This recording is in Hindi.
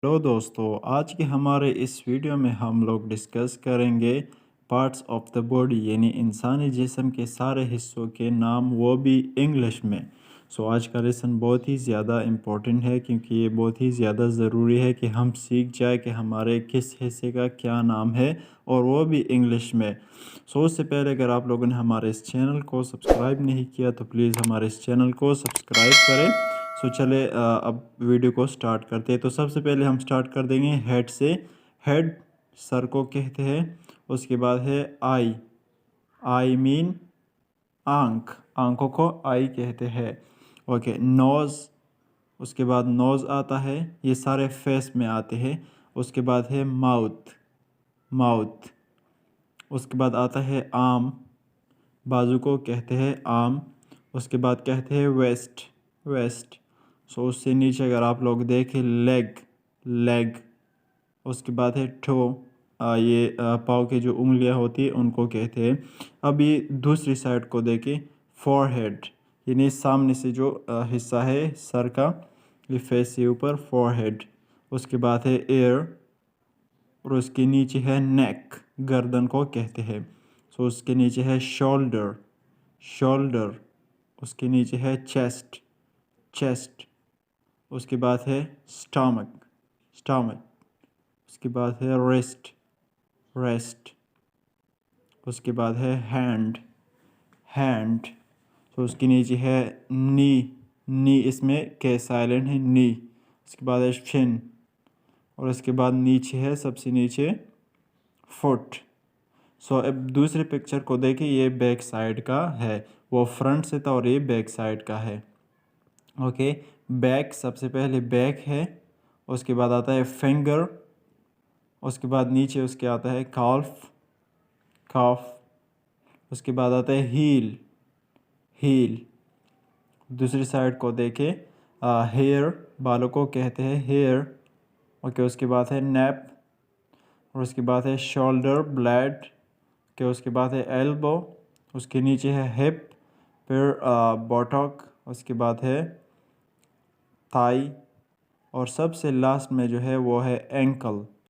हेलो दोस्तों, आज के हमारे इस वीडियो में हम लोग डिस्कस करेंगे पार्ट्स ऑफ द बॉडी यानी इंसानी जिस्म के सारे हिस्सों के नाम, वो भी इंग्लिश में। आज का लेसन बहुत ही ज़्यादा इम्पोर्टेंट है क्योंकि ये बहुत ही ज़्यादा ज़रूरी है कि हम सीख जाए कि हमारे किस हिस्से का क्या नाम है और वो भी इंग्लिश में। उससे पहले अगर आप लोगों ने हमारे इस चैनल को सब्सक्राइब नहीं किया तो प्लीज़ हमारे इस चैनल को सब्सक्राइब करें। चले अब वीडियो को स्टार्ट करते हैं। तो सबसे पहले हम स्टार्ट कर देंगे हेड से। हेड सर को कहते हैं। उसके बाद है आई। आई मीन आंख, आंखों को आई कहते हैं। Okay, nose. उसके बाद नोज़ आता है, ये सारे फेस में आते हैं। उसके बाद है माउथ, माउथ। उसके बाद आता है आर्म, बाजू को कहते हैं आर्म। उसके बाद कहते हैं वेस्ट, वेस्ट। उससे नीचे अगर आप लोग देखें लेग, लेग। उसके बाद है टो, ये पाँव की जो उंगलियां होती है उनको कहते हैं। अब ये दूसरी साइड को देखें, फोरहेड यानी सामने से जो हिस्सा है सर का, ये फेस से ऊपर फोरहेड। उसके बाद है एयर और उसके नीचे है नेक, गर्दन को कहते हैं। उसके नीचे है शोल्डर, शोल्डर। उसके नीचे है चेस्ट, चेस्ट। उसके बाद है स्टमक, स्टमक। उसके बाद है रेस्ट, रेस्ट। उसके बाद है हैंड, हैंड। उसके नीचे है नी, नी इसमें के साइलेंट है, नी। उसके बाद है शिन और उसके बाद नीचे है, सबसे नीचे फुट। अब दूसरे पिक्चर को देखिए, ये बैक साइड का है, वो फ्रंट से था और ये बैक साइड का है। ओके, बैक सबसे पहले बैक है। उसके बाद आता है फिंगर। उसके बाद नीचे उसके आता है काल्फ, काफ। उसके बाद आता है हील, हील। दूसरी साइड को देखे, हेयर, बालों को कहते हैं हेयर। ओके, उसके बाद है नेप और उसके बाद है शोल्डर ब्लेड के। उसके बाद है एल्बो। उसके नीचे है हिप, फिर बॉटक। उसके बाद है थाई और सबसे लास्ट में जो है वो है एंकल।